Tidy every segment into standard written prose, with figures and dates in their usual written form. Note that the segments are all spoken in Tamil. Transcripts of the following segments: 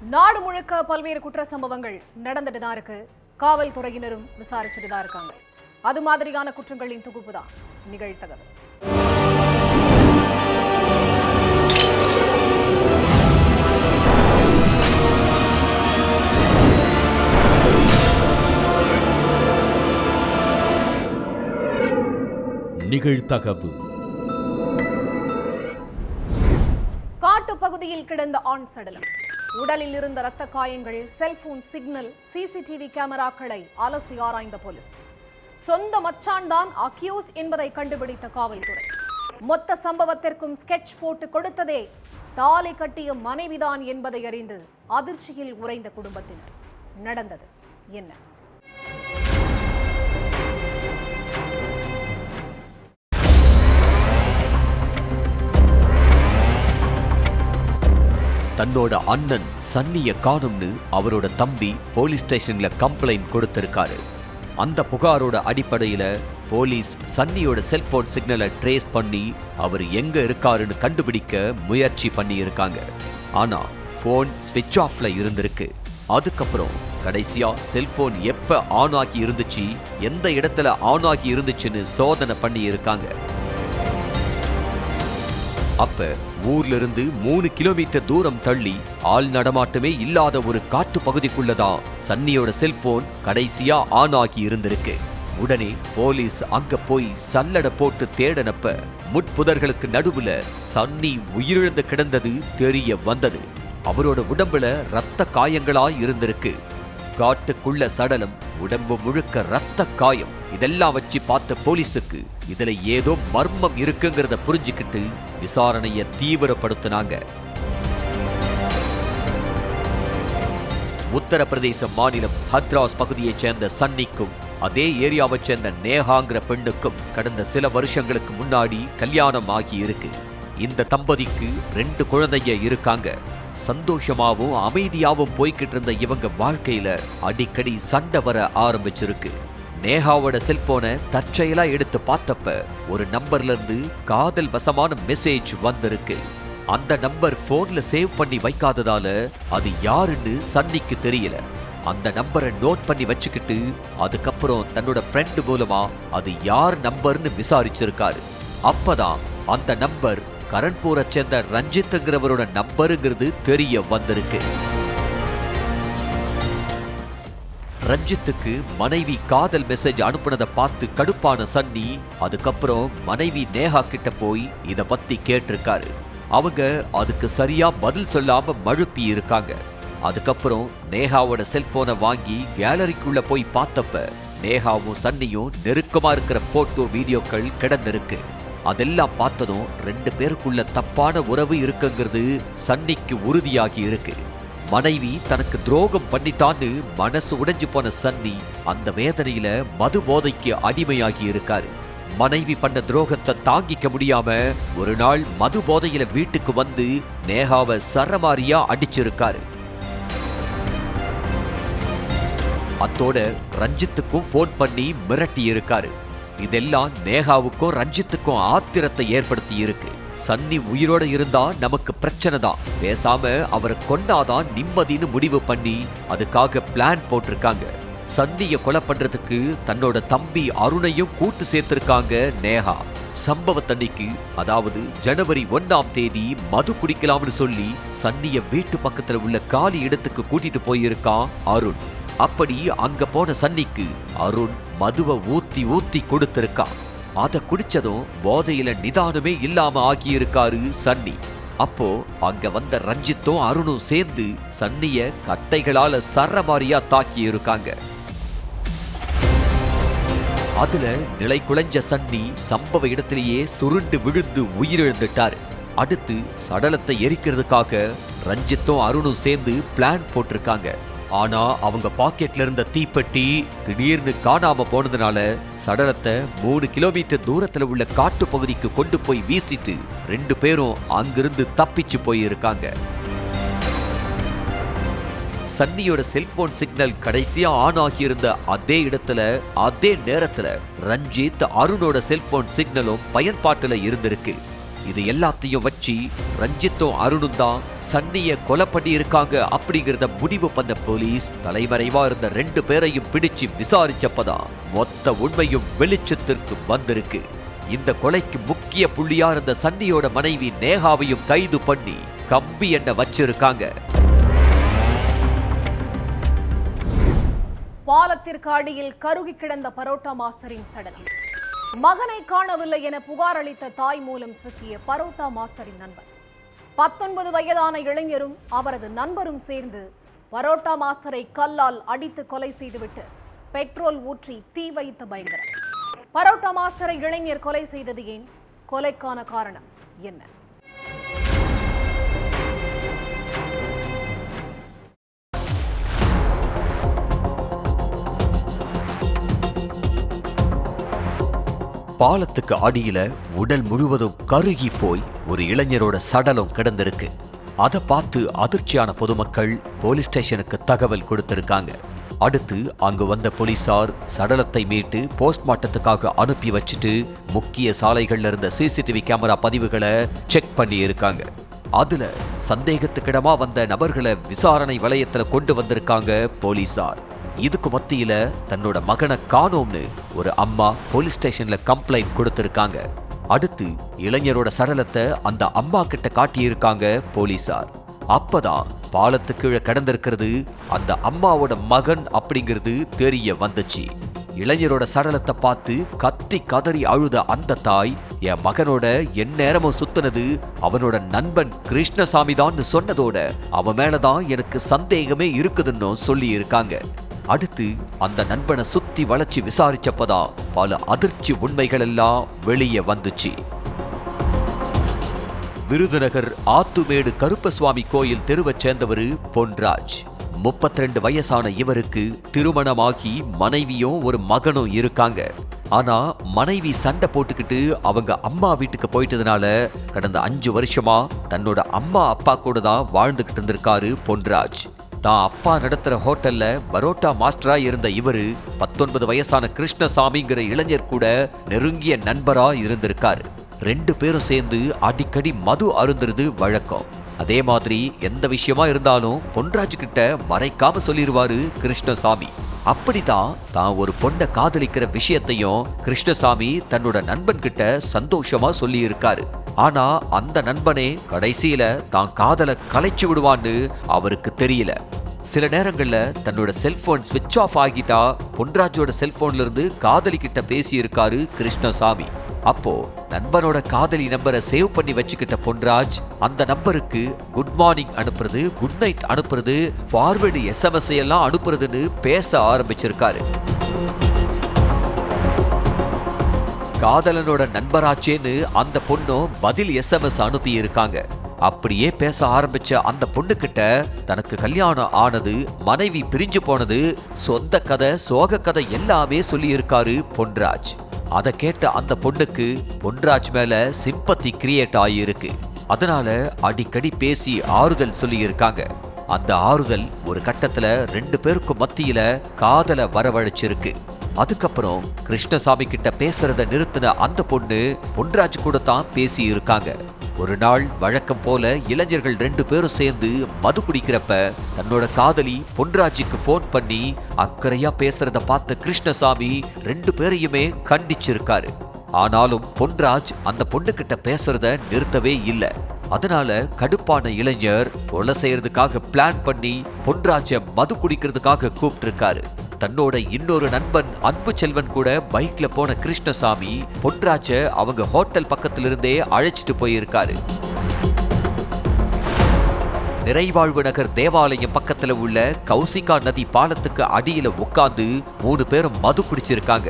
நாடு முழுக்க பல்வேறு குற்ற சம்பவங்கள் நடந்துட்டு தான் இருக்கு. காவல்துறையினரும் விசாரிச்சுட்டு தான் இருக்காங்க. அது மாதிரியான குற்றங்களின் தொகுப்பு தான் நிகழ்த்தகவல். நிகழ்த்தகவு. காட்டுப்பகுதியில் கிடந்த ஆண் சடலம், உடலில் இருந்த ரத்த காயங்கள், செல்போன் சிக்னல், சிசிடிவி கேமராக்களை அலசி ஆராய்ந்த போலீஸ். சொந்த மச்சான் தான் அக்யூஸ்ட் என்பதை கண்டுபிடித்த காவல்துறை. மொத்த சம்பவத்திற்கும் ஸ்கெட்ச் போட்டு கொடுத்ததே தாலி கட்டிய மனைவிதான் என்பதை அறிந்து அதிர்ச்சியில் உறைந்த குடும்பத்தினர். நடந்தது என்ன? தன்னோட அண்ணன் சன்னிய காணும்னு அவரோட தம்பி போலீஸ் ஸ்டேஷன்ல கம்ப்ளைண்ட் கொடுத்திருக்காரு. அந்த புகாரோட அடிப்படையில போலீஸ் சன்னியோட செல்போன் சிக்னலை ட்ரேஸ் பண்ணி அவர் எங்க இருக்காருன்னு கண்டுபிடிக்க முயற்சி பண்ணி இருக்காங்க. ஆனா போன் ஸ்விட்ச் ஆஃப்ல இருந்திருக்கு. அதுக்கப்புறம் கடைசியா செல்போன் எப்ப ஆன் ஆகி இருந்துச்சு, எந்த இடத்துல ஆன் ஆகி இருந்துச்சுன்னு சோதனை பண்ணி இருக்காங்க. அப்ப ஊர்ல இருந்து 3 கிலோமீட்டர் தூரம் தள்ளி ஆள் நடமாட்டமே இல்லாத ஒரு காட்டு பகுதிக்குள்ளதான் சன்னியோட செல்போன் கடைசியா ஆன் ஆகி இருந்திருக்கு. உடனே போலீஸ் அங்க போய் சல்லடை போட்டு தேடனப்ப முட்புதர்களுக்கு நடுவுல சன்னி உயிரிழந்து கிடந்தது தெரிய வந்தது. அவரோட உடம்புல ரத்த காயங்களா இருந்திருக்கு. காட்டுக்குள்ள சடலம், உடம்பு முழுக்க ரத்த காயம். இதெல்லாம் வச்சு பார்த்த போலீஸுக்கு இதுல ஏதோ மர்மம் இருக்குங்கிறத புரிஞ்சுக்கிட்டு விசாரணையை தீவிரப்படுத்தினாங்க. உத்தரப்பிரதேச மாநிலம் ஹத்ராஸ் பகுதியைச் சேர்ந்த சன்னிக்கும் அதே ஏரியாவை சேர்ந்த நேஹாங்கிற பெண்ணுக்கும் கடந்த சில வருஷங்களுக்கு முன்னாடி கல்யாணம் ஆகி இருக்கு. இந்த தம்பதிக்கு 2 குழந்தைங்க இருக்காங்க. சந்தோஷமாவும் அமைதியாவும் போய்கிட்டு இருந்த இவங்க வாழ்க்கையில அடிக்கடி சண்டை வர ஆரம்பிச்சிருக்கு. நேஹாவோட செல்போனை தற்செயலா எடுத்து பார்த்தப்ப ஒரு நம்பர்ல இருந்து காதல் வசமான மெசேஜ் வந்திருக்கு. அந்த நம்பர் போன்ல சேவ் பண்ணி வைக்காததால அது யாருன்னு சன்னிக்கு தெரியல. அந்த நம்பரை நோட் பண்ணி வச்சுக்கிட்டு அதுக்கப்புறம் தன்னோட ஃப்ரெண்ட் மூலமா அது யார் நம்பர்னு விசாரிச்சிருக்காரு. அப்பதான் அந்த நம்பர் கரன்பூரை சேர்ந்த ரஞ்சித்ங்கிறவரோட நம்பருங்கிறது தெரிய வந்திருக்கு. ரஞ்சித்துக்கு மனைவி காதல் மெசேஜ் அனுப்புனதை பார்த்து கடுப்பான சன்னி அதுக்கப்புறம் மனைவி நேஹா கிட்ட போய் இத பத்தி கேட்டிருக்காரு. அவங்க அதுக்கு சரியா பதில் சொல்லாம மழுப்பி இருக்காங்க. அதுக்கப்புறம் நேஹாவோட செல்போனை வாங்கி கேலரிக்குள்ள போய் பார்த்தப்ப நேஹாவும் சன்னியும் நெருக்கமா இருக்கிற போட்டோ வீடியோக்கள் கிடந்திருக்கு. அதெல்லாம் பார்த்ததும் 2 பேருக்குள்ள தப்பான உறவு இருக்குங்கிறது சன்னிக்கு உறுதியாகி இருக்கு. மனைவி தனக்கு துரோகம் பண்ணிட்டான்னு மனசு உடைஞ்சு போன சன்னி அந்த வேதனையில மது போதைக்கு அடிமையாகி இருக்காரு. மனைவி பண்ண துரோகத்தை தாங்கிக்க முடியாம ஒரு நாள் மது போதையில வீட்டுக்கு வந்து நேஹாவை சரமாரியா அடிச்சிருக்காரு. அத்தோட ரஞ்சித்துக்கும் போன் பண்ணி மிரட்டி இருக்காரு. இதெல்லாம் நேஹாவுக்கும் ரஞ்சித்துக்கும் ஆத்திரத்தை ஏற்படுத்தி இருக்கு. சன்னி உயிரோட இருந்தா நமக்கு பிரச்சனை தான், பேசாம அவரை கொண்டாதான் நிம்மதின்னு முடிவு பண்ணி அதுக்காக பிளான் போட்டிருக்காங்க. சன்னிய கொலை பண்றதுக்கு தன்னோட தம்பி அருணையும் கூட்டு சேர்த்திருக்காங்க நேஹா. சம்பவத்தன்னைக்கு, அதாவது ஜனவரி 1ஆம் தேதி மது குடிக்கலாம்னு சொல்லி சன்னிய வீட்டு பக்கத்துல உள்ள காலி இடத்துக்கு கூட்டிட்டு போயிருக்கான் அருண். அப்படி அங்க போன சன்னிக்கு அருண் மதுவை ஊத்தி ஊத்தி கொடுத்திருக்கான். அத குடிச்சதும் போதையில நிதானமே இல்லாம ஆகியிருக்காரு சன்னி. அப்போ அங்க வந்த ரஞ்சித்தும் அருணும் சேர்ந்து சன்னிய கட்டைகளால சரமாரியா தாக்கி இருக்காங்க. அதுல நிலை குலைஞ்ச சன்னி சம்பவ இடத்திலேயே சுருண்டு விழுந்து உயிரிழந்துட்டாரு. அடுத்து சடலத்தை எரிக்கிறதுக்காக ரஞ்சித்தும் அருணும் சேர்ந்து பிளான் போட்டிருக்காங்க. ஆனா அவங்க பாக்கெட்ல இருந்த தீப்பெட்டி திடீர்னு காணாம போனதுனால சடலத்தை 3 கிலோமீட்டர் தூரத்துல உள்ள காட்டு பகுதிக்கு கொண்டு போய் வீசிட்டு 2 பேரும் அங்கிருந்து தப்பிச்சு போயிருக்காங்க. சன்னியோட செல்போன் சிக்னல் கடைசியா ஆன் ஆகியிருந்த அதே இடத்துல அதே நேரத்துல ரஞ்சித் அருணோட செல்போன் சிக்னலும் பயன்பாட்டுல இருந்திருக்கு. இது எல்லாத்தையும் வச்சு ரஞ்சித்தும் அருணும் தான் சன்னிய கொலை பண்ணி இருக்காங்க அப்படிங்கறத முடிவு பண்ண போலீஸ் தலைமறைவா இருந்த 2 பேரையும் பிடிச்சு விசாரிச்சப்பதான் மொத்த உண்மையும் வெளிச்சத்திற்கு வந்திருக்கு. இந்த கொலைக்கு முக்கிய புள்ளியா இருந்த சன்னியோட மனைவி நேகாவையும் கைது பண்ணி கம்பி எண்ண வச்சிருக்காங்க. பாலத்திற்கு அடியில் கருகி கிடந்த பரோட்டா மாஸ்டரின் சடலம். மகனை காணவில்லை என புகார் அளித்த தாய் மூலம் சிக்கிய பரோட்டா மாஸ்டரின் நண்பர். 19 வயதான இளைஞரும் அவரது நண்பரும் சேர்ந்து பரோட்டா மாஸ்டரை கல்லால் அடித்து கொலை செய்துவிட்டு பெட்ரோல் ஊற்றி தீ வைத்த பயங்கரம். பரோட்டா மாஸ்டரை இளைஞர் கொலை செய்தது ஏன்? கொலைக்கான காரணம் என்ன? பாலத்துக்கு அடியில உடல் முழுவதும் கருகி போய் ஒரு இளைஞரோட சடலம் கிடந்திருக்கு. அதை பார்த்து அதிர்ச்சியான பொதுமக்கள் போலீஸ் ஸ்டேஷனுக்கு தகவல் கொடுத்திருக்காங்க. அடுத்து அங்கு வந்த போலீசார் சடலத்தை மீட்டு போஸ்ட்மார்ட்டத்துக்காக அனுப்பி வச்சுட்டு முக்கிய சாலைகள்ல இருந்த சிசிடிவி கேமரா பதிவுகளை செக் பண்ணி இருக்காங்க. அதுல சந்தேகத்துக்கிடமா வந்த நபர்களை விசாரணை வளையத்துல கொண்டு வந்திருக்காங்க போலீசார். இதுக்கு மத்தியில தன்னோட மகனை காணோம்னு ஒரு அம்மா போலீஸ் ஸ்டேஷன்ல கம்ப்ளைண்ட் கொடுத்திருக்காங்க. அடுத்து இளைஞரோட சடலத்தை அந்த அம்மா கிட்ட காட்டியிருக்காங்க போலீசார். அப்பதான் பாலத்துக்கு கீழே கிடந்திருக்கிறது அந்த அம்மாவோட மகன் அப்படிங்கிறது தெரிய வந்துச்சு. இளைஞரோட சடலத்தை பார்த்து கத்தி கதறி அழுத அந்த தாய், என் மகனோட எந்நேரமும் சுத்தினது அவனோட நண்பன் கிருஷ்ணசாமி தான் சொன்னதோட அவன் மேலதான் எனக்கு சந்தேகமே இருக்குதுன்னு சொல்லி இருக்காங்க. அடுத்து அந்த நண்பனை சுத்தி வளைச்சு விசாரிச்சப்பதான் பல அதிர்ச்சி உண்மைகள் எல்லாம் வெளியே வந்துச்சு. விருதுநகர் ஆத்துமேடு கருப்பசுவாமி கோயில் தெருவை சேர்ந்தவர் பொன்ராஜ். 32 வயசான இவருக்கு திருமணமாகி மனைவியும் ஒரு மகனும் இருக்காங்க. ஆனா மனைவி சண்டை போட்டுக்கிட்டு அவங்க அம்மா வீட்டுக்கு போயிட்டதுனால கடந்த 5 வருஷமா தன்னோட அம்மா அப்பா கூட தான் வாழ்ந்துகிட்டு இருந்திருக்காரு பொன்ராஜ். தான் அப்பா நடத்துற ஹோட்டல்ல பரோட்டா மாஸ்டரா இருந்த இவரு 19 வயசான கிருஷ்ணசாமிங்கிற இளைஞர் கூட நெருங்கிய நண்பரா இருந்திருக்காரு. 2 பேரும் சேர்ந்து அடிக்கடி மது அருந்துறது வழக்கம். அதே மாதிரி எந்த விஷயமா இருந்தாலும் பொன்ராஜ் கிட்ட மறைக்காம சொல்லிடுவாரு கிருஷ்ணசாமி. அப்படிதான் தான் ஒரு பொண்ணை காதலிக்கிற விஷயத்தையும் கிருஷ்ணசாமி தன்னோட நண்பன் கிட்ட சந்தோஷமா சொல்லி இருக்காரு. ஆனா அந்த நண்பனே கடைசியில தான் காதலை கலைச்சு விடுவான்னு அவருக்கு தெரியல. சில நேரங்கள்ல தன்னோட செல்போன் ஸ்விட்ச் ஆஃப் ஆகிட்டா பொன்ராஜோட செல்போன்ல இருந்து காதலி கிட்ட பேசி இருக்காரு கிருஷ்ணசாமி. அப்போ நண்பனோட காதலி நம்பரை சேவ் பண்ணி வச்சுக்கிட்ட பொன்ராஜ் அந்த நம்பருக்கு குட் மார்னிங் அனுப்புறது, குட் நைட் அனுப்புறது, ஃபார்வர்டு SMS எல்லாம் அனுப்புறதுன்னு பேச ஆரம்பிச்சிருக்காரு. காதலனோட நண்பராச்சேன்னு அந்த பொண்ணும் பதில் SMS அனுப்பி இருக்காங்க. அப்படியே பேச ஆரம்பிச்ச அந்த பொண்ணுகிட்ட தனக்கு கல்யாணம் ஆனது, மனைவி பிரிஞ்சு போனது, சொந்த கதை சோக கதை எல்லாமே சொல்லி இருக்காரு பொன்ராஜ். அதை கேட்ட அந்த பொண்ணுக்கு பொன்ராஜ் மேல சிம்பத்தி கிரியேட் ஆகியிருக்கு. அதனால அடிக்கடி பேசி ஆறுதல் சொல்லி இருக்காங்க. அந்த ஆறுதல் ஒரு கட்டத்துல 2 பேருக்கும் மத்தியில காதலை வரவழைச்சிருக்கு. அதுக்கப்புறம் கிருஷ்ணசாமி கிட்ட பேசுறத நிறுத்தின அந்த பொண்ணு பொன்ராஜ் கூட தான் பேசி இருக்காங்க. ஒரு நாள் வழக்கம் போல இளைஞர்கள் 2 பேரும் சேர்ந்து மது குடிக்கிறப்ப தன்னோட காதலி பொன்ராஜுக்கு போன் பண்ணி அக்கறையா பேசுறத பார்த்த கிருஷ்ணசாமி 2 பேரையுமே கண்டிச்சிருக்காரு. ஆனாலும் பொன்ராஜ் அந்த பொண்ணு கிட்ட பேசுறத நிறுத்தவே இல்லை. அதனால கடுப்பான இளைஞர் கொலை செய்யறதுக்காக பிளான் பண்ணி பொன்ராஜை மது குடிக்கிறதுக்காக கூப்பிட்டு இருக்காரு. தன்னோட இன்னொரு நண்பன் அன்பு செல்வன் கூட பைக்ல போன கிருஷ்ணசாமி பொன்ராஜ அவங்க ஹோட்டல் பக்கத்திலிருந்தே அழைச்சிட்டு போயிருக்காரு. நிறைவாழ்வு நகர் தேவாலயம் பக்கத்துல உள்ள கௌசிகா நதி பாலத்துக்கு அடியில உட்கார்ந்து 3 பேரும் மது குடிச்சிருக்காங்க.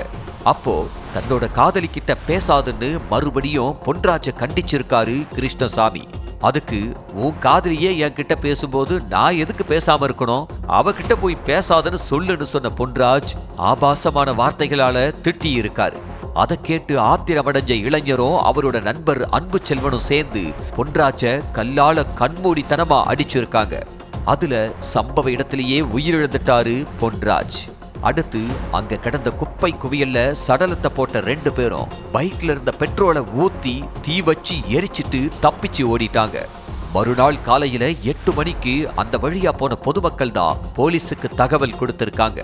அப்போ தன்னோட காதலி கிட்ட பேசாதுன்னு மறுபடியும் பொன்ராஜ கண்டிச்சிருக்காரு கிருஷ்ணசாமி. அதுக்கு உன் காதலியே என்கிட்ட பேசும்போது நான் எதுக்கு பேசாம இருக்கணும், அவகிட்ட போய் பேசாதன்னு சொல்லுன்னு சொன்ன பொன்ராஜ் ஆபாசமான வார்த்தைகளால திட்டி இருக்காரு. அதை கேட்டு ஆத்திரமடைஞ்ச இளைஞரும் அவரோட நண்பர் அன்பு செல்வனும் சேர்ந்து பொன்ராஜ கல்லால கண்மூடித்தனமா அடிச்சிருக்காங்க. அதுல சம்பவ இடத்திலேயே உயிரிழந்துட்டாரு பொன்ராஜ். அடுத்து அங்க கிடந்த குப்பை குவியல்ல சடலத்தை போட்ட 2 பேரும் பைக்ல இருந்த பெட்ரோலை ஊத்தி தீ வச்சு எரிச்சிட்டு தப்பிச்சு ஓடிட்டாங்க. மறுநாள் காலையில 8 மணிக்கு அந்த வழியா போன பொதுமக்கள் தான் போலீஸுக்கு தகவல் கொடுத்திருக்காங்க.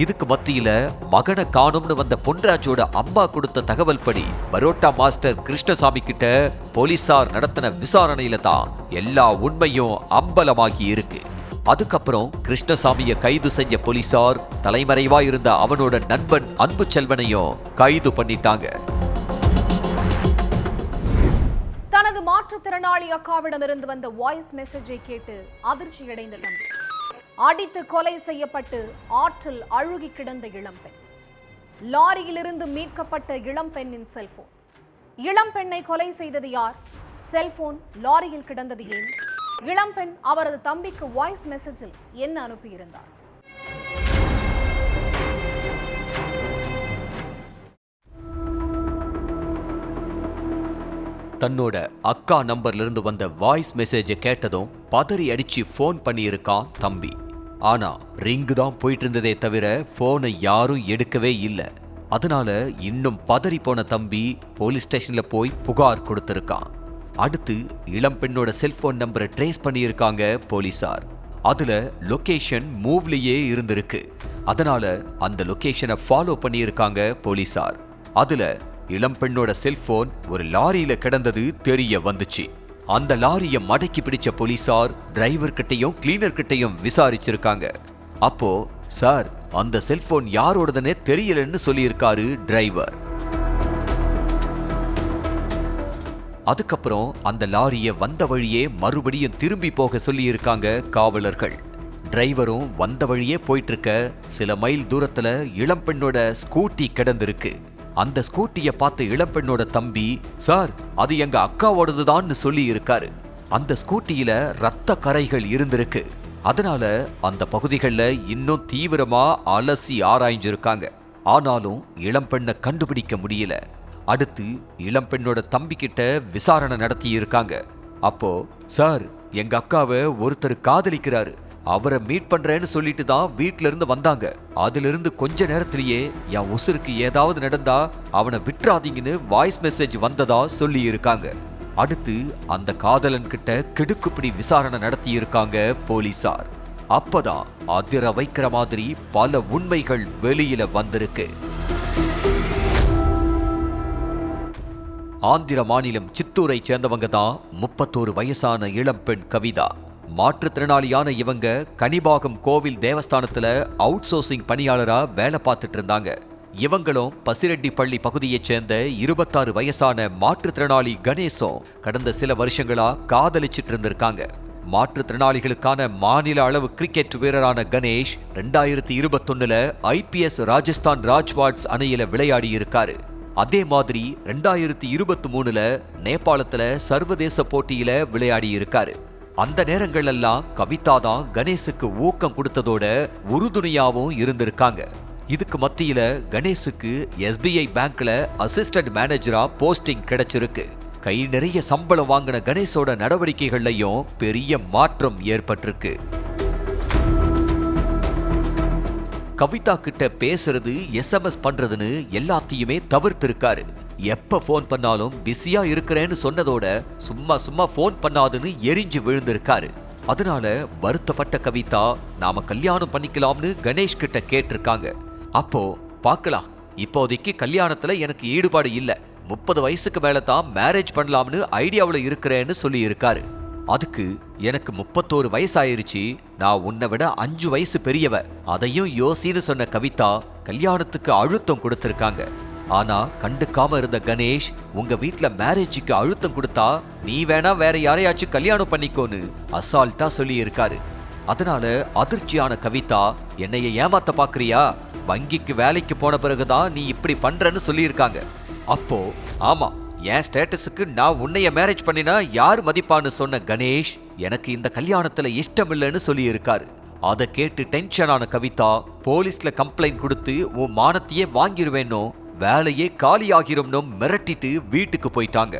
இதுக்கு மத்தியில மகனை காணும்னு வந்த பொன்ராஜோட அம்மா கொடுத்த தகவல் படி பரோட்டா மாஸ்டர் கிருஷ்ணசாமி கிட்ட போலீசார் நடத்தின விசாரணையில தான் எல்லா உண்மையும் அம்பலமாகி இருக்கு. அதுக்கப்புறம் கிருஷ்ணசாமியை கைது செஞ்ச போலீசார் தலைமறைவா இருந்த அவனோட நண்பன் அன்பு செல்வனையும் கைது பண்ணிட்டாங்க. தனது மாற்றுத்திறனாளி அக்காவிடமிருந்து வந்த வாய்ஸ் மெசேஜை கேட்டு அதிர்ச்சியடைந்த தம்பி. அடித்து கொலை செய்யப்பட்டு ஆற்றில் அழுகி கிடந்த இளம்பெண். லாரியிலிருந்து மீட்கப்பட்ட இளம்பெண்ணின் செல்போன். இளம்பெண்ணை கொலை செய்தது யார்? செல்போன் லாரியில் கிடந்தது ஏன்? இளம்பெண் அவரது தம்பிக்கு வாய்ஸ் மெசேஜில் என்ன அனுப்பியிருந்தார்? தன்னோட அக்கா நம்பர்ல இருந்து வந்த வாய்ஸ் மெசேஜை கேட்டதும் பதறி அடிச்சு போன் பண்ணியிருக்கான் தம்பி. ஆனா ரிங்கு தான் போயிட்டு இருந்ததே தவிர போனை யாரும் எடுக்கவே இல்லை. அதனால இன்னும் பதறி போன தம்பி போலீஸ் ஸ்டேஷன்ல போய் புகார் கொடுத்திருக்கான். அடுத்து இளம்பெண்ணோட செல்போன் நம்பரை ட்ரேஸ் பண்ணியிருக்காங்க போலீசார். அதுல லொகேஷன் மூவ்லயே இருந்திருக்கு. அதனால அந்த லொகேஷனை ஃபாலோ பண்ணியிருக்காங்க போலீசார். அதுல இளம்பெண்ணோட செல்போன் ஒரு லாரியில கிடந்தது தெரிய வந்துச்சு. அந்த லாரிய மடக்கி பிடிச்ச போலீசார் டிரைவர் கிட்டையும் கிளீனர் கிட்டையும் விசாரிச்சிருக்காங்க. அப்போ சார் அந்த செல்போன் யாரோடதுன்னே தெரியலன்னு சொல்லியிருக்காரு டிரைவர். அதுக்கப்புறம் அந்த லாரிய வந்த வழியே மறுபடியும் திரும்பி போக சொல்லி இருக்காங்க காவலர்கள். டிரைவரும் வந்த வழியே போயிட்டு இருக்க சில மைல் தூரத்துல இளம்பெண்ணோட ஸ்கூட்டி கிடந்திருக்கு. அந்த ஸ்கூட்டியை பார்த்த இளம்பெண்ணோட தம்பி சார் அது எங்க அக்காவோடதுதான்னு சொல்லி இருக்காரு. அந்த ஸ்கூட்டியில ரத்த கரைகள் இருந்திருக்கு. அதனால அந்த பகுதிகளில் இன்னும் தீவிரமா அலசி ஆராய்ஞ்சிருக்காங்க. ஆனாலும் இளம்பெண்ணை கண்டுபிடிக்க முடியல. அடுத்து இளம்பெண்ணோட தம்பி கிட்ட விசாரணை நடத்தி இருக்காங்க. அப்போ சார் எங்க அக்காவை ஒருத்தர் காதலிக்கிறாரு, அவரை மீட் பண்றேன்னு சொல்லிட்டு தான் வீட்ல இருந்து வந்தாங்க. அதிலிருந்து கொஞ்ச நேரத்திலேயே என் உசுருக்கு ஏதாவது நடந்தா அவனை விட்டுறாதீங்கன்னு வாய்ஸ் மெசேஜ் வந்ததா சொல்லி இருக்காங்க. அடுத்து அந்த காதலன் கிட்ட கிடுக்குப்பிடி விசாரணை நடத்தி இருக்காங்க போலீசார். அப்பதான் அதிர வைக்கிற மாதிரி பல உண்மைகள் வெளியில வந்திருக்கு. ஆந்திர மாநிலம் சித்தூரை சேர்ந்தவங்க தான் 31 வயசான இளம்பெண் கவிதா. மாற்றுத்திறனாளியான இவங்க கனிபாகம் கோவில் தேவஸ்தானத்துல அவுட் சோர்சிங் பணியாளரா வேலை பார்த்துட்டு இருந்தாங்க. இவங்களும் பசிரெட்டி பள்ளி பகுதியைச் சேர்ந்த 26 வயசான மாற்றுத்திறனாளி கணேசும் கடந்த சில வருஷங்களா காதலிச்சிட்டு இருந்திருக்காங்க. மாற்றுத்திறனாளிகளுக்கான மாநில அளவு கிரிக்கெட் வீரரான கணேஷ் 2021 IPS ராஜஸ்தான் ராஜ்வாட்ஸ் அணியில விளையாடி இருக்காரு. அதே மாதிரி 2023 நேபாளத்துல சர்வதேச போட்டியில விளையாடி இருக்காரு. அந்த நேரங்களெல்லாம் கவிதா தான் கணேசுக்கு ஊக்கம் கொடுத்ததோட உறுதுணையாவும் இருந்திருக்காங்க. இதுக்கு மத்தியில கணேசுக்கு SBI பேங்க்ல அசிஸ்டன்ட் மேனேஜரா போஸ்டிங் கிடைச்சிருக்கு. கை நிறைய சம்பளம் வாங்கின கணேசோட நடவடிக்கைகள்லயும் பெரிய மாற்றம் ஏற்பட்டிருக்கு. கவிதா கிட்ட பேசுறது SMS பண்றதுன்னு எல்லாத்தையுமே தவிர்த்திருக்காரு. எப்ப போன் பண்ணாலும் பிஸியா இருக்கிறேன்னு சொன்னதோட சும்மா போன் பண்ணாதுன்னு எரிஞ்சு விழுந்திருக்காரு. அதனால வருத்தப்பட்ட கவிதா நாம கல்யாணம் பண்ணிக்கலாம்னு கணேஷ் கிட்ட கேட்டிருக்காங்க. அப்போ பார்க்கலாம், இப்போதைக்கு கல்யாணத்துல எனக்கு ஈடுபாடு இல்ல, 30 வயசுக்கு மேல தான் மேரேஜ் பண்ணலாம்னு ஐடியாவில் இருக்கிறேன்னு சொல்லி இருக்காரு. அதுக்கு எனக்கு 31 வயசாயிருச்சு, நான் உன்னை விட 5 வயசு பெரியவ, அதையும் யோசின்னு சொன்ன கவிதா கல்யாணத்துக்கு அழுத்தம் கொடுத்திருக்காங்க. ஆனா கண்டுக்காம இருந்த கணேஷ் உங்க வீட்ல மேரேஜுக்கு அழுத்தம் கொடுத்தா நீ வேணா வேற யாரையாச்சும் கல்யாணம் பண்ணிக்கோன்னு அசால்ட்டா சொல்லி இருக்காரு. அதனால அதிர்ச்சியான கவிதா என்னைய ஏமாத்த பாக்குறியா, வங்கிக்கு வேலைக்கு போன பிறகுதான் நீ இப்படி பண்றன்னு சொல்லியிருக்காங்க. அப்போ ஆமா, என் ஸ்டேட்டஸுக்கு நான் உன்னைய மேரேஜ் பண்ணினா யார் மதிப்பான்னு சொன்ன கணேஷ் எனக்கு இந்த கல்யாணத்துல இஷ்டம் இல்லைன்னு சொல்லி இருக்காரு. அதை கேட்டு டென்ஷனான கவிதா போலீஸ்ல கம்ப்ளைண்ட் கொடுத்து உன் மானத்தையே வாங்கிருவேன்னோ வேலையே காலியாகிரும்னு மிரட்டிட்டு வீட்டுக்கு போயிட்டாங்க.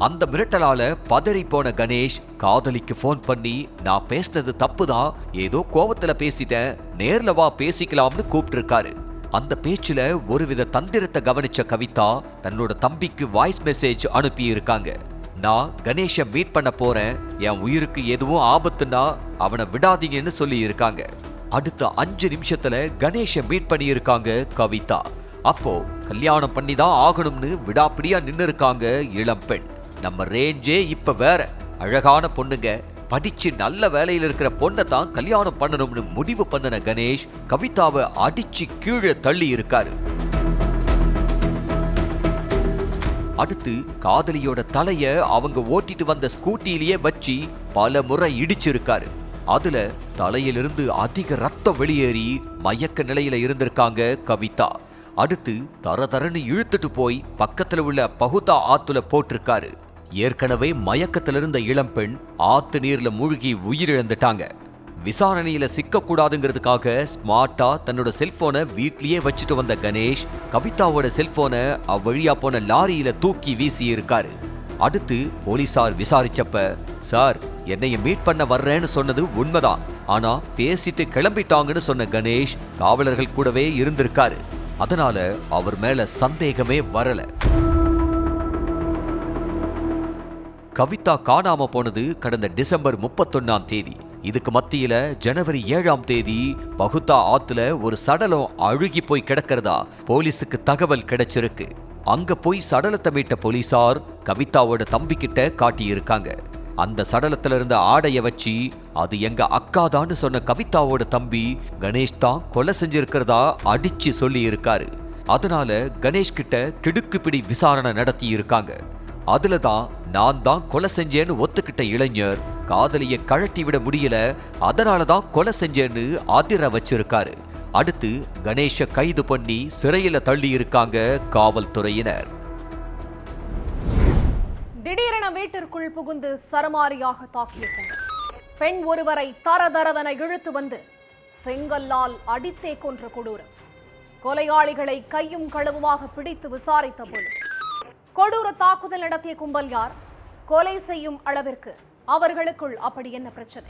அந்த மிரட்டலால பதறி போன கணேஷ் காதலிக்கு போன் பண்ணி, நான் பேசினது தப்புதான், ஏதோ கோவத்துல பேசிட்டேன், நேர்ல வா பேசிக்கலாம்னு கூப்பிட்டு இருக்காரு. அந்த பேச்சுல ஒருவித தந்திரத்தை கவனிச்ச கவிதா தன்னோட தம்பிக்கு வாய்ஸ் மெசேஜ் அனுப்பி இருக்காங்க. நான் கணேஷை மீட் பண்ண போறேன், என் உயிருக்கு எதுவும் ஆபத்துன்னா அவனை விடாதீங்கன்னு சொல்லி இருக்காங்க. அடுத்த 5 நிமிஷத்துல கணேஷை மீட் பண்ணி இருக்காங்க கவிதா. அப்போ கல்யாணம் பண்ணி தான் ஆகணும்னு விடாப்பிடியா நின்னு இருக்காங்க இளம் பெண். நம்ம ரேஞ்சே இப்ப வேற. அழகான பொண்ணுங்க, படிச்சு நல்ல வேலையில இருக்கிற பொண்ணை தான் கல்யாணம் பண்ணணும்னு முடிவு பண்ணின கணேஷ் கவிதாவை அடிச்சு கீழே தள்ளி இருக்காரு. அடுத்து காதலியோட தலைய அவங்க ஓட்டிட்டு வந்த ஸ்கூட்டிலேயே வச்சு பல முறை இடிச்சிருக்காரு. அதுல தலையிலிருந்து அதிக ரத்தம் வெளியேறி மயக்க நிலையில இருந்திருக்காங்க கவிதா. அடுத்து தரதரன்னு இழுத்துட்டு போய் பக்கத்துல உள்ள பகுதா ஆத்துல போட்டிருக்காரு. ஏற்கனவே மயக்கத்துல இருந்த இளம்பெண் ஆத்து நீர்ல மூழ்கி உயிரிழந்துட்டாங்க. விசாரணையில சிக்க கூடாதுங்கிறதுக்காக ஸ்மார்ட்டா தன்னோட செல்போனை வீட்லயே வச்சுட்டு வந்த கணேஷ் கவிதாவோட செல்போனை அவ்வழியா போன லாரியில தூக்கி வீசி இருக்காரு. அடுத்து போலீசார் விசாரிச்சப்ப, சார் என்னைய மீட் பண்ண வர்றேன்னு சொன்னது உண்மைதான், ஆனா பேசிட்டு கிளம்பிட்டாங்கன்னு சொன்ன கணேஷ் காவலர்கள் கூடவே இருந்திருக்காரு. அதனால அவர் மேல சந்தேகமே வரல. கவிதா காணாம போனது கடந்த டிசம்பர் 31ஆம் தேதி. இதுக்கு மத்தியில ஜனவரி 7ஆம் தேதி பகுதா ஆத்துல ஒரு சடலம் அழுகி போய் கிடக்கிறதா போலீஸுக்கு தகவல் கிடைச்சிருக்கு. அங்க போய் சடலத்தை மீட்ட போலீசார் கவிதாவோட தம்பி கிட்ட காட்டியிருக்காங்க. அந்த சடலத்துல இருந்த ஆடைய வச்சு அது எங்க அக்காதான்னு சொன்ன கவிதாவோட தம்பி கணேஷ் தான் கொலை செஞ்சிருக்கிறதா அடிச்சு சொல்லி இருக்காரு. அதனால கணேஷ் கிட்ட கிடுக்குப்பிடி விசாரணை நடத்தி இருக்காங்க. அதுலதான் நான் தான் கொலை செஞ்சேன்னு ஒத்துக்கிட்ட இளைஞர் காதலிய கழட்டி விட முடியல, அதனாலதான் கொலை செஞ்சேன்னு அதிர வச்சிருக்காரு. அடுத்து கணேஷை கைது பண்ணி சிறையில தள்ளி இருக்காங்க காவல்துறையினர். திடீரென வீட்டிற்குள் புகுந்து சரமாரியாக தாக்கிய பெண் ஒருவரை தரதரவென இழுத்து வந்து செங்கல்லால் அடித்தே கொன்ற கொடூரம். கொலையாளிகளை கையும் களவுமாக பிடித்து விசாரித்த போலீஸ். கொடூர தாக்குதல் நடத்திய கும்பல் யார்? கொலை செய்யும் அளவிற்கு அவர்களுக்குள் அப்படி என்ன பிரச்சனை?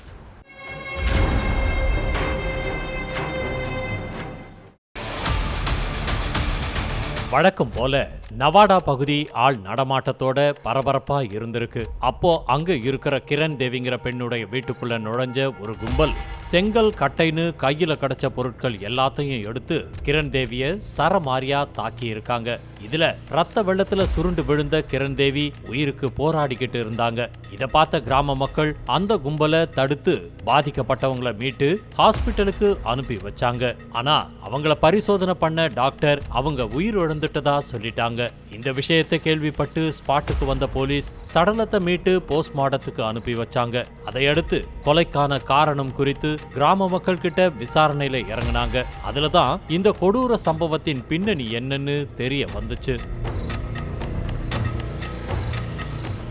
வழக்கம் போல நவாடா பகுதி ஆள் நடமாட்டத்தோட பரபரப்பா இருந்திருக்கு. அப்போ அங்க இருக்கிற கிரண் தேவிங்கிற பெண்ணுடைய வீட்டுக்குள்ள நுழைஞ்ச ஒரு கும்பல் செங்கல் கட்டைன்னு கையில கிடைச்ச பொருட்கள் எல்லாத்தையும் எடுத்து கிரண் தேவிய சரமாரியா தாக்கி இருக்காங்க. இதுல ரத்த வெள்ளத்துல சுருண்டு விழுந்த கிரண் தேவி உயிருக்கு போராடிக்கிட்டு இருந்தாங்க. இத பார்த்த கிராம மக்கள் அந்த கும்பலை தடுத்து பாதிக்கப்பட்டவங்களை மீட்டு ஹாஸ்பிட்டலுக்கு அனுப்பி வச்சாங்க. ஆனா அவங்கள பரிசோதனை பண்ண டாக்டர் அவங்க உயிரிழந்துட்டதா சொல்லிட்டாங்க. இந்த விஷயத்தை கேள்விப்பட்டு ஸ்பாட்டுக்கு வந்த போலீஸ் சடலத்தை மீட்டு போஸ்ட்மார்ட்டத்துக்கு அனுப்பி வச்சாங்க. அதையடுத்து கொலைக்கான காரணம் குறித்து கிராம மக்கள் கிட்ட விசாரணையில இறங்கினாங்க. அதுலதான் இந்த கொடூர சம்பவத்தின் பின்னணி என்னன்னு தெரிய வந்துச்சு.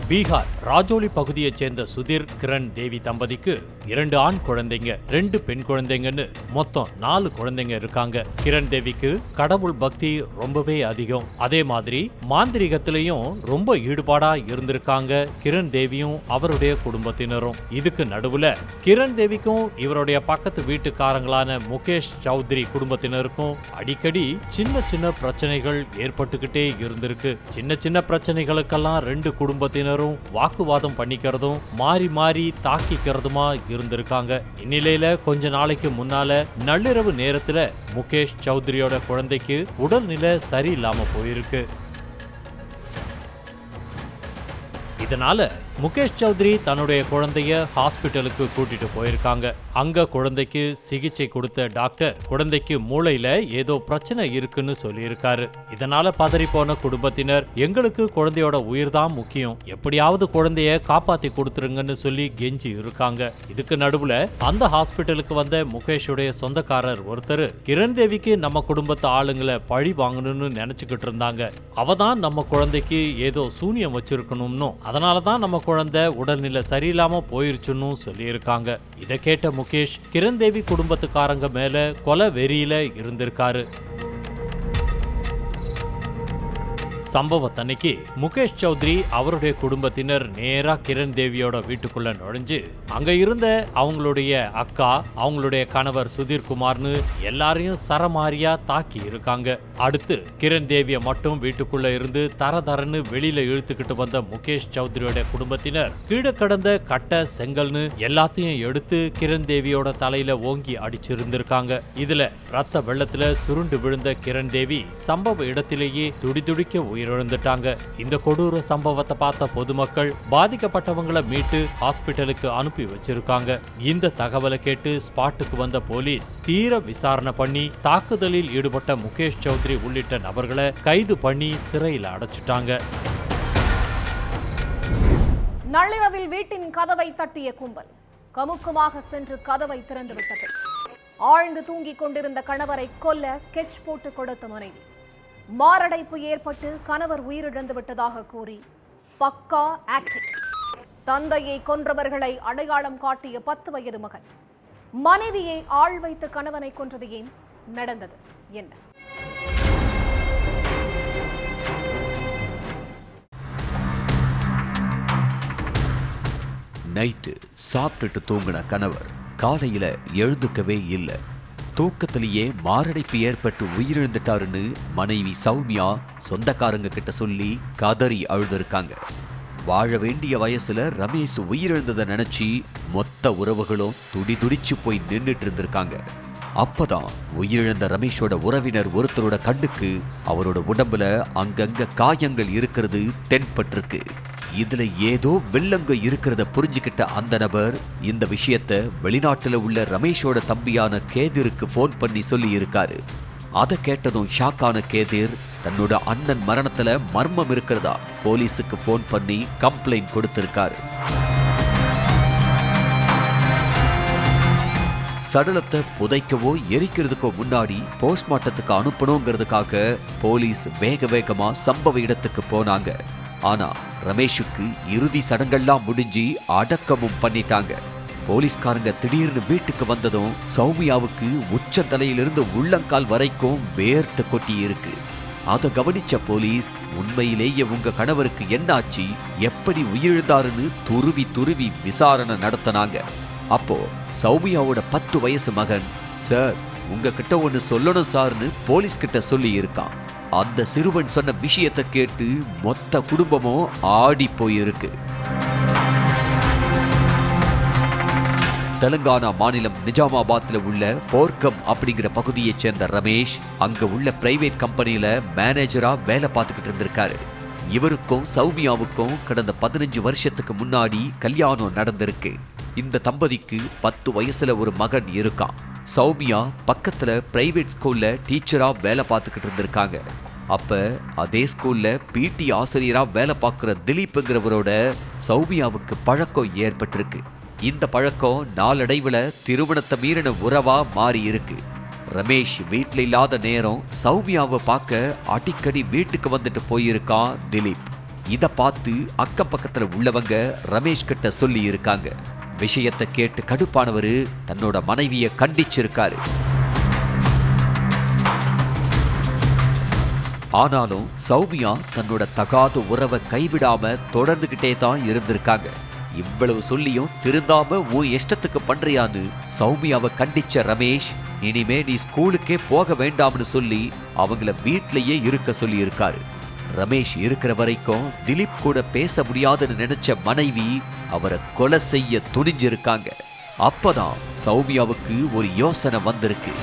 பீகார் ராஜோலி பகுதியைச் சேர்ந்த சுதீர் கிரண் தேவி தம்பதிக்கு 2 ஆண் குழந்தைங்க 2 பெண் குழந்தைங்கன்னு மொத்தம் 4 குழந்தைங்க இருக்காங்க. கிரண் தேவிக்கு கடவுள் பக்தி ரொம்பவே அதிகம். அதே மாதிரி மாந்திரிகத்திலையும் ரொம்ப ஈடுபாடா இருந்திருக்காங்க கிரண் தேவியும் அவருடைய குடும்பத்தினரும். இதுக்கு நடுவுல கிரண் தேவிக்கும் இவருடைய பக்கத்து வீட்டுக்காரங்களான முகேஷ் சௌத்ரி குடும்பத்தினருக்கும் அடிக்கடி சின்ன சின்ன பிரச்சனைகள் ஏற்பட்டுக்கிட்டே இருந்திருக்கு. சின்ன சின்ன பிரச்சனைகளுக்கெல்லாம் 2 குடும்பத்தினர் வாக்குவாதம் பண்ணிக்கிறதும் மாறி மாறி தாக்கிக்கிறதுமா இருந்திருக்காங்க. இந்நிலையில கொஞ்ச நாளைக்கு முன்னால நள்ளிரவு நேரத்துல முகேஷ் சௌத்ரியோட குழந்தைக்கு உடல்நிலை சரியில்லாம போயிருக்கு. இதனால முகேஷ் சௌத்ரி தன்னுடைய குழந்தைய ஹாஸ்பிட்டலுக்கு கூட்டிட்டு போயிருக்காங்க. அங்க குழந்தைக்கு சிகிச்சை கொடுத்த டாக்டர் குழந்தைக்கு மூளையில ஏதோ பிரச்சனை இருக்குன்னு சொல்லியிருக்காரு. இதனால பதறி போன குடும்பத்தினர் எங்களுக்கு குழந்தையோட உயிர் தான் முக்கியம், எப்படியாவது குழந்தைய காப்பாத்தி கொடுத்துருங்கன்னு சொல்லி கெஞ்சி இருக்காங்க. இதுக்கு நடுவுல அந்த ஹாஸ்பிட்டலுக்கு வந்த முகேஷுடைய சொந்தக்காரர் ஒருத்தர் கிரண் தேவிக்கு நம்ம குடும்பத்து ஆளுங்களை பழி வாங்கணும்னு நினைச்சுக்கிட்டு இருந்தாங்க. அவதான் நம்ம குழந்தைக்கு ஏதோ சூனியம் வச்சிருக்கணும்னு, அதனாலதான் நம்ம குழந்தை உடல்நிலை சரியில்லாம போயிருச்சுன்னு சொல்லியிருக்காங்க. இதை கேட்ட முகேஷ் கிரண் தேவி குடும்பத்துக்காரங்க மேல கொலை வெறியில இருந்திருக்காரு. சம்பவத்தன்னைக்கு முகேஷ் சௌத்ரி அவருடைய குடும்பத்தினர் நேரா கிரண் தேவியோட வீட்டுக்குள்ள நுழைஞ்சு அங்க இருந்த அவங்களுடைய அக்கா, அவங்களுடைய கணவர் சுதீர் குமார்னு எல்லாரையும் சரமாரியா தாக்கி இருக்காங்க. அடுத்து கிரண் தேவியை மட்டும் வீட்டுக்குள்ள இருந்து தரதரன்னு வெளியில இழுத்துக்கிட்டு வந்த முகேஷ் சௌத்ரியோட குடும்பத்தினர் கீழே கடந்த கட்ட செங்கல்னு எல்லாத்தையும் எடுத்து கிரண் தேவியோட தலையில ஓங்கி அடிச்சிருந்திருக்காங்க. இதுல ரத்த வெள்ளத்துல சுருண்டு விழுந்த கிரண் தேவி சம்பவ இடத்திலேயே துடிதுடிக்க உயிரிழந்துட்டாங்க. இந்த கொடூர சம்பவத்தை பார்த்த பொதுமக்கள் பாதிக்கப்பட்டவங்களை மீட்டு ஹாஸ்பிட்டலுக்கு அனுப்பி வச்சிருக்காங்க. இந்த தகவலை கேட்டு ஸ்பாட்டுக்கு வந்த போலீஸ் தீர விசாரணை பண்ணி தாக்குதலில் ஈடுபட்ட முகேஷ் சௌத்ரி உள்ளிட்ட நபர்களை கைது பண்ணி சிறையில் அடைச்சிட்டாங்க. நள்ளிரவில் வீட்டின் கதவை தட்டிய கும்பல் கமுக்கமாக சென்று கதவை திறந்துவிட்டது. ஆழ்ந்து தூங்கிக் கொண்டிருந்த கணவரை கொல்ல ஸ்கெட்ச் போட்டு கொடுத்த மனைவி. மாரடைப்பு ஏற்பட்டு கணவர் உயிரிழந்து விட்டதாக கூறி பக்கா ஆக்டிங். தந்தையை கொன்றவர்களை அடையாளம் காட்டிய 10 வயது மகன். மனைவியை ஆள் வைத்து கணவனை கொன்றது ஏன்? நடந்தது என்ன? நைட்டு சாப்பிட்டுட்டு தூங்கின கணவர் காலையில எழுந்துக்கவே இல்லை. தூக்கத்திலேயே மாரடைப்பு ஏற்பட்டு உயிரிழந்துட்டாருன்னு மனைவி சௌமியா சொந்தக்காரங்க கிட்ட சொல்லி கதறி அழுதுருக்காங்க. வாழ வேண்டிய வயசுல ரமேஷ் உயிரிழந்ததை நினைச்சு மொத்த உறவுகளும் துடிதுடிச்சு போய் நின்றுட்டு இருந்திருக்காங்க. அப்பதான் உயிரிழந்த ரமேஷோட உறவினர் ஒருத்தரோட கண்ணுக்கு அவரோட உடம்புல அங்கங்க காயங்கள் இருக்கிறது தென்பட்டிருக்கு. இதுல ஏதோ வெள்ளங்க இருக்கிறத புரிஞ்சுக்கிட்ட அந்த நபர் இந்த விஷயத்த வெளிநாட்டுல உள்ள ரமேஷோட தம்பியான கேதிருக்கு போன் பண்ணி சொல்லி இருக்காரு. அதை கேட்டதும் ஷாக்கான கேதிர் தன்னோட அண்ணன் மரணத்துல மர்மம் இருக்கிறதா போலீஸுக்கு போன் பண்ணி கம்ப்ளைண்ட் கொடுத்திருக்காரு. சடலத்தை புதைக்கவோ எரிக்கிறதுக்கோ முன்னாடி போஸ்ட்மார்ட்டத்துக்கு அனுப்பணுங்கிறதுக்காக போலீஸ் வேக வேகமா சம்பவ இடத்துக்கு போனாங்க. ஆனா ரமேஷுக்கு இறுதி சடங்கெல்லாம் முடிஞ்சு அடக்கமும் பண்ணிட்டாங்க. போலீஸ்காரங்க திடீர்னு வீட்டுக்கு வந்ததும் சௌமியாவுக்கு உச்ச தலையிலிருந்து உள்ளங்கால் வரைக்கும் வேர்த்து கொட்டி இருக்கு. அதை கவனிச்ச போலீஸ் உண்மையிலேயே உங்க கணவருக்கு என்னாச்சு, எப்படி உயிரிழந்தாருன்னு துருவி துருவி விசாரணை நடத்தினாங்க. அப்போ சௌமியாவோட 10 வயசு மகன், சார் உங்ககிட்ட ஒன்னு சொல்லணும் சார்னு போலீஸ் கிட்ட சொல்லி இருக்கான். அந்த சிறுவன் சொன்ன விஷயத்தை கேட்டு மொத்த குடும்பமும் ஆடி போயிருக்கு. தெலுங்கானா மாநிலம் நிஜாமாபாத்ல உள்ள போர்க்கம் அப்படிங்கிற பகுதியைச் சேர்ந்த ரமேஷ் அங்க உள்ள பிரைவேட் கம்பெனியில மேனேஜரா வேலை பார்த்துக்கிட்டு இருந்திருக்காரு. இவருக்கும் சௌமியாவுக்கும் கடந்த 15 வருஷத்துக்கு முன்னாடி கல்யாணம் நடந்திருக்கு. இந்த தம்பதிக்கு 10 வயசுல ஒரு மகன் இருக்கான். சௌமியா பக்கத்துல பிரைவேட் ஸ்கூல்ல டீச்சரா வேலை பார்த்துக்கிட்டு இருந்திருக்காங்க. அப்ப அதே ஸ்கூல்ல பிடி ஆசிரியரா வேலை பார்க்கிற திலீப்ங்கிறவரோட சௌமியாவுக்கு பழக்கம் ஏற்பட்டிருக்கு. இந்த பழக்கம் நாளடைவுல திருமணத்தை மீறின உறவா மாறி இருக்கு. ரமேஷ் வீட்டில் இல்லாத நேரம் சௌமியாவை பார்க்க அடிக்கடி வீட்டுக்கு வந்துட்டு போயிருக்கான் திலீப். இதை பார்த்து அக்கம் பக்கத்துல உள்ளவங்க ரமேஷ் கிட்ட சொல்லி இருக்காங்க. விஷயத்தை கேட்டு கடுப்பானவரு தன்னோட மனைவியை கண்டிச்சிருக்காரு. ஆனாலும் சௌமியா தன்னோட தகாத உறவை கைவிடாம தொடர்ந்துகிட்டே தான் இருந்திருக்காங்க. இவ்வளவு சொல்லியும் திருந்தாம உன் இஷ்டத்துக்கு பண்றியான்னு சௌமியாவை கண்டிச்ச ரமேஷ் இனிமே நீ ஸ்கூலுக்கே போக வேண்டாம்னு சொல்லி அவங்கள வீட்லயே இருக்க சொல்லி இருக்காரு. ரமேஷ் இருக்கிற வரைக்கும் திலீப் கூட பேச முடியாதுன்னு நினைச்ச மனைவி அவரை கொலை செய்ய துணிஞ்சிருக்காங்க. அப்பதான் சௌமியாவுக்கு ஒரு யோசனை வந்திருக்கு.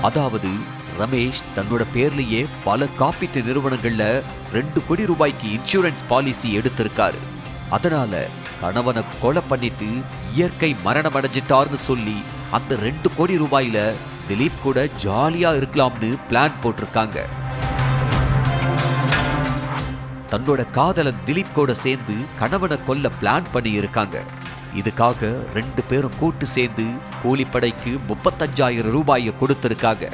அதாவது ரமேஷ் தன்னோட பேர்லயே பல காப்பீட்டு நிறுவனங்கள்ல 2 கோடி ரூபாய்க்கு இன்சூரன்ஸ் பாலிசி எடுத்திருக்காரு. அதனால கணவனை கொலை பண்ணிட்டு இயற்கை மரணம் அடைஞ்சிட்டார்னு சொல்லி அந்த 2 கோடி ரூபாயில திலீப் கூட ஜாலியா இருக்கலாம்னு பிளான் போட்டிருக்காங்க. தன்னோட காதலன் திலீப் கூட சேர்ந்து கணவனை கொல்ல பிளான் பண்ணி இருக்காங்க. இதுக்காக 2 பேரும் கூட்டு சேர்ந்து கூலிப்படைக்கு 35,000 ரூபாயை கொடுத்திருக்காங்க.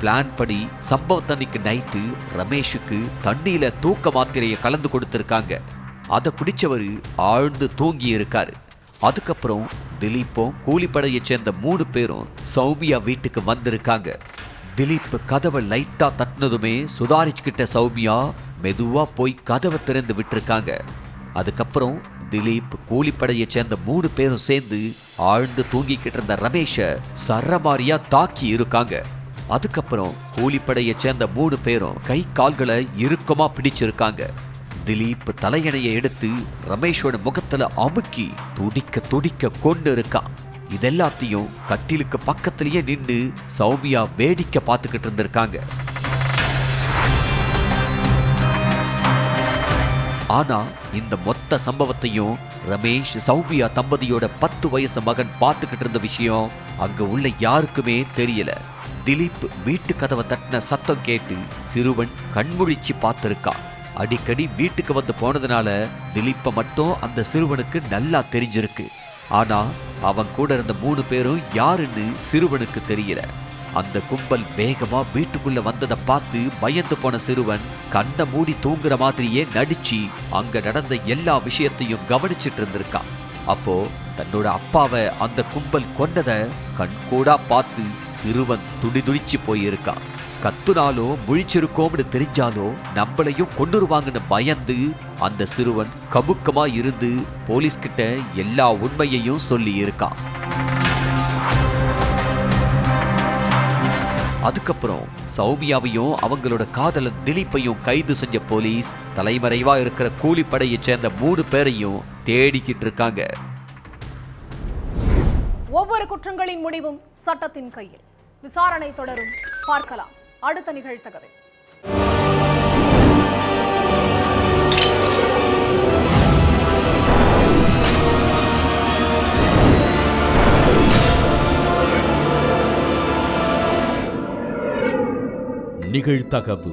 பிளான் படி சம்பவத்தன்னைக்கு நைட்டு ரமேஷுக்கு தண்ணியில தூக்க மாத்திரையை கலந்து கொடுத்திருக்காங்க. அதை குடிச்சவரு ஆழ்ந்து தூங்கி இருக்காரு. அதுக்கப்புறம் திலீப்பும் கூலிப்படையை சேர்ந்த 3 பேரும் சௌமியா வீட்டுக்கு வந்திருக்காங்க. திலீப் கதவை லைட்டா தட்டினதுமே சுதாரிச்சுக்கிட்ட சௌமியா மெதுவா போய் கதவை திறந்து விட்டுருக்காங்க. அதுக்கப்புறம் திலீப் கூலிப்படையை சேர்ந்த 3 பேரும் சேர்ந்து ஆழ்ந்து தூங்கிக்கிட்டு இருந்த ரமேஷை சரமாரியா தாக்கி இருக்காங்க. அதுக்கப்புறம் கூலிப்படையை சேர்ந்த 3 பேரும் கை கால்களை இறுக்கமா பிடிச்சிருக்காங்க. திலீப் தலையணையை எடுத்து ரமேஷோட முகத்துல அமுக்கி துடிக்க துடிக்க கொண்டு இருக்கான். இதெல்லாத்தையும் கட்டிலுக்கு பக்கத்திலேயே நின்று சௌமியா வேடிக்கை பார்த்துக்கிட்டு இருந்திருக்காங்க. ஆனா இந்த மொத்த சம்பவத்தையும் ரமேஷ் சௌமியா தம்பதியோட 10 வயசு மகன் பார்த்துக்கிட்டு இருந்த விஷயம் அங்க உள்ள யாருக்குமே தெரியல. திலீப் வீட்டு கதவை தட்டின சத்தம் கேட்டு சிறுவன் கண்முழிச்சு பார்த்திருக்கான். அடிக்கடி வீட்டுக்கு வந்து போனதுனால திலீப்பை மட்டும் அந்த சிறுவனுக்கு நல்லா தெரிஞ்சிருக்கு. ஆனா அவன் கூட இருந்த 3 பேரும் யாருன்னு சிறுவனுக்கு தெரியல. அந்த கும்பல் வேகமா வீட்டுக்குள்ள வந்ததை பார்த்து பயந்து போன சிறுவன் கண்ணை மூடி தூங்குற மாதிரியே நடிச்சு அங்க நடந்த எல்லா விஷயத்தையும் கவனிச்சிட்டு இருந்திருக்கான். அப்போ தன்னோட அப்பாவை அந்த கும்பல் கொண்டதை கண்கூடா பார்த்து சிறுவன் துடிதுடிச்சு போயிருக்கான். கத்துனாலோ முழிச்சிருக்கோம்னு தெரிஞ்சாலோ நம்மளையும் கொண்டுருவாங்கன்னு பயந்து அந்த சிறுவன் கமுக்கமா இருந்து போலீஸ்கிட்ட எல்லா உண்மையையும் சொல்லி இருக்கான். அதுக்கப்புறம் சௌமியாவையும் அவங்களோட காதலன் திலீப்பையும் கைது செஞ்ச போலீஸ் தலைமறைவா இருக்கிற கூலிப்படையை சேர்ந்த 3 பேரையும் தேடிக்கிட்டு இருக்காங்க. ஒவ்வொரு குற்றங்களின் முடிவும் சட்டத்தின் கையில். விசாரணை தொடரும். பார்க்கலாம் அடுத்த நிகழ்த்தகவை. நிகழ்த்தகவு.